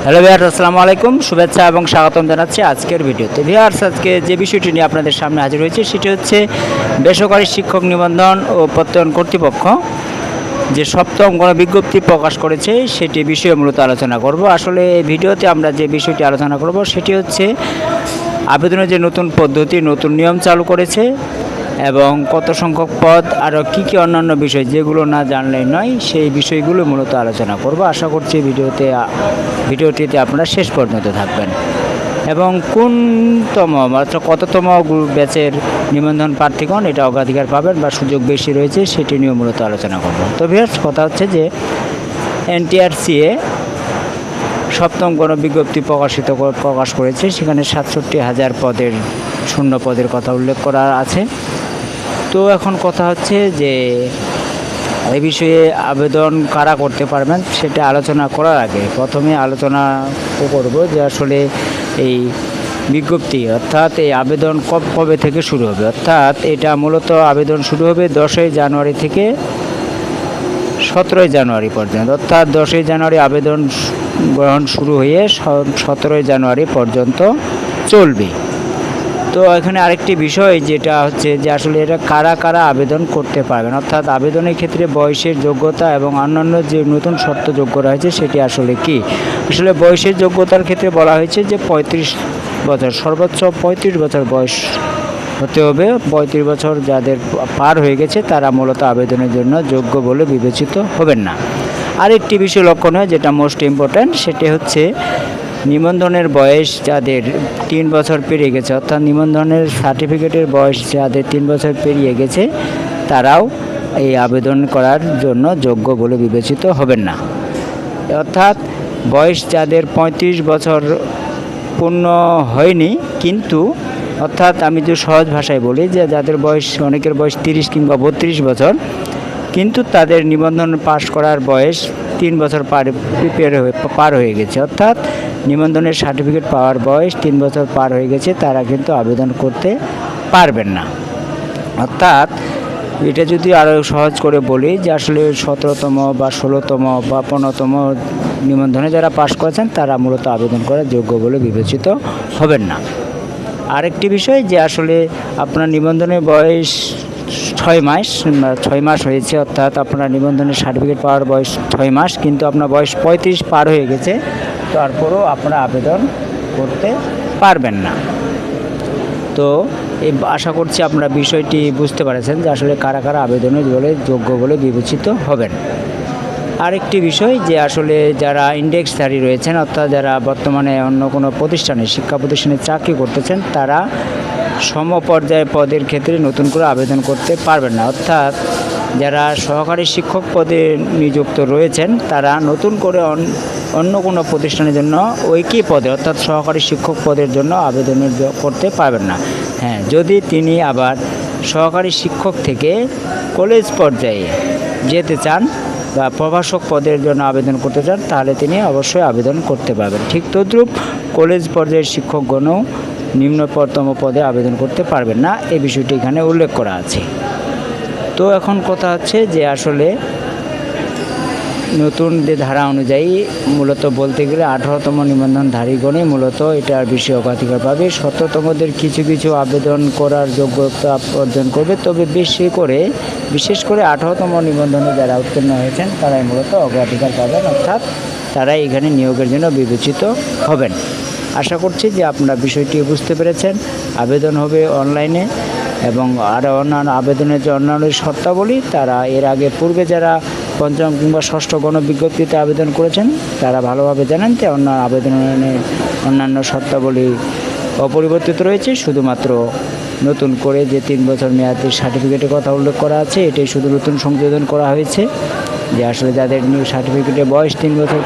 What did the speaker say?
Hello viewers, আসসালামু আলাইকুম। শুভেচ্ছা এবং স্বাগতম জানাচ্ছি আজকের ভিডিওতে। ভিউয়ার্স, আজকে যে বিষয়টি নিয়ে আপনাদের সামনে হাজির হয়েছে সেটি হচ্ছে বেসরকারি শিক্ষক নিবন্ধন ও প্রত্যয়ন কর্তৃপক্ষ যে সপ্তম গণবিজ্ঞপ্তি প্রকাশ করেছে সেটি বিষয়ে মূলত আলোচনা করব। আসলে এই ভিডিওতে আমরা যে বিষয়টি আলোচনা করব সেটি হচ্ছে আবেদনের যে নতুন পদ্ধতি, নতুন নিয়ম চালু করেছে এবং কত সংখ্যক পদ, আরও কী কী অন্যান্য বিষয় যেগুলো না জানলেই নয়, সেই বিষয়গুলো মূলত আলোচনা করব। আশা করছি ভিডিওটিতে আপনারা শেষ পর্যন্ত থাকবেন এবং কততম ব্যাচের নিবন্ধন প্রার্থীগণ এটা অগ্রাধিকার পাবেন বা সুযোগ বেশি রয়েছে সেটি নিয়ে মূলত আলোচনা করব। তো ভিউয়ার্স, কথা হচ্ছে যে এনটিআরসিএ সপ্তম গণবিজ্ঞপ্তি প্রকাশ করেছে। সেখানে 67,000 পদের শূন্য পদের কথা উল্লেখ করা আছে। তো এখন কথা হচ্ছে যে এই বিষয়ে আবেদন কারা করতে পারবেন সেটা আলোচনা করার আগে প্রথমে আলোচনা করব যে আসলে এই বিজ্ঞপ্তি অর্থাৎ এই আবেদন কবে থেকে শুরু হবে। অর্থাৎ এটা মূলত আবেদন শুরু হবে 10ই জানুয়ারি থেকে 17ই জানুয়ারি পর্যন্ত। অর্থাৎ 10ই জানুয়ারি আবেদন গ্রহণ শুরু হয়ে 17ই জানুয়ারি পর্যন্ত চলবে। তো এখানে আরেকটি বিষয় যেটা হচ্ছে যে আসলে এটা কারা কারা আবেদন করতে পারবেন, অর্থাৎ আবেদনের ক্ষেত্রে বয়সের যোগ্যতা এবং অন্যান্য যে নতুন শর্ত যোগ্য রয়েছে সেটি আসলে কি। আসলে বয়সের যোগ্যতার ক্ষেত্রে বলা হয়েছে যে 35 বছর, সর্বোচ্চ 35 বছর বয়স হতে হবে। 35 বছর যাদের পার হয়ে গেছে তারা মূলত আবেদনের জন্য যোগ্য বলে বিবেচিত হবেন না। আরেকটি বিষয় লক্ষণীয় যেটা মোস্ট ইম্পর্ট্যান্ট সেটি হচ্ছে নিবন্ধনের বয়স যাদের 3 বছর পেরিয়ে গেছে, অর্থাৎ নিবন্ধনের সার্টিফিকেটের বয়স যাদের 3 বছর পেরিয়ে গেছে তারাও এই আবেদন করার জন্য যোগ্য বলে বিবেচিত হবেন না। অর্থাৎ বয়স যাদের 35 বছর পূর্ণ হয়নি কিন্তু, অর্থাৎ আমি যদি সহজ ভাষায় বলি যে যাদের বয়স, অনেকের বয়স 30 কিংবা 32 বছর কিন্তু তাদের নিবন্ধন পাশ করার বয়স 3 বছর পার হয়ে গেছে, অর্থাৎ নিবন্ধনের সার্টিফিকেট পাওয়ার বয়স 3 বছর পার হয়ে গেছে, তারা কিন্তু আবেদন করতে পারবেন না। অর্থাৎ এটা যদি আরও সহজ করে বলি যে আসলে 17তম বা 16তম বা 15তম নিবন্ধনে যারা পাশ করেছেন তারা মূলত আবেদন করার যোগ্য বলে বিবেচিত হবেন না। আরেকটি বিষয় যে আসলে আপনার নিবন্ধনের বয়স 6 মাস হয়েছে, অর্থাৎ আপনার নিবন্ধনের সার্টিফিকেট পাওয়ার বয়স 6 মাস কিন্তু আপনার বয়স 35 পার হয়ে গেছে, তারপরেও আপনারা আবেদন করতে পারবেন না। তো আশা করছি আপনারা বিষয়টি বুঝতে পারছেন যে আসলে কারা কারা আবেদনের যোগ্য বলে বিবেচিত হবেন। আরেকটি বিষয় যে আসলে যারা ইন্ডেক্সধারী রয়েছেন, অর্থাৎ যারা বর্তমানে অন্য কোনো প্রতিষ্ঠানে, শিক্ষা প্রতিষ্ঠানে চাকরি করতেছেন, তারা সমপর্যায় পদের ক্ষেত্রে নতুন করে আবেদন করতে পারবেন না। অর্থাৎ যারা সহকারী শিক্ষক পদে নিযুক্ত রয়েছেন তারা নতুন করে অন্য কোনো প্রতিষ্ঠানের জন্য একই পদে অর্থাৎ সহকারী শিক্ষক পদের জন্য আবেদন করতে পারবেন না। হ্যাঁ, যদি তিনি আবার সহকারী শিক্ষক থেকে কলেজ পর্যায়ে যেতে চান বা প্রভাষক পদের জন্য আবেদন করতে চান তাহলে তিনি অবশ্যই আবেদন করতে পারবেন। ঠিক তদ্রূপ কলেজ পর্যায়ের শিক্ষকগণও নিম্নতম পদে আবেদন করতে পারবেন না, এই বিষয়টি এখানে উল্লেখ করা আছে। তো এখন কথা হচ্ছে যে আসলে নতুন যে ধারা অনুযায়ী মূলত বলতে গেলে 18তম নিবন্ধনধারীগণই মূলত এটার বিষয়ে অগ্রাধিকার পাবে। 17তমদের কিছু আবেদন করার যোগ্যতা অর্জন করবে, তবে বিশেষ করে 18তম নিবন্ধনে যারা উত্তীর্ণ হয়েছেন তারাই মূলত অগ্রাধিকার পাবেন, অর্থাৎ তারাই এখানে নিয়োগের জন্য বিবেচিত হবেন। আশা করছি যে আপনারা বিষয়টি বুঝতে পেরেছেন। আবেদন হবে অনলাইনে এবং আরও অন্যান্য আবেদনের যে অন্যান্য শর্তাবলী তারা এর আগে পূর্বে যারা 5ম কিংবা 6ষ্ঠ গণবিজ্ঞপ্তিতে আবেদন করেছেন তারা ভালোভাবে জানেন যে আবেদনের অন্যান্য শর্তাবলী অপরিবর্তিত রয়েছে। শুধুমাত্র নতুন করে যে 3 বছর মেয়াদি সার্টিফিকেটের কথা উল্লেখ করা আছে এটাই শুধু নতুন সংযোজন করা হয়েছে, যে আসলে যাদের নিউ সার্টিফিকেটের বয়স 3 বছর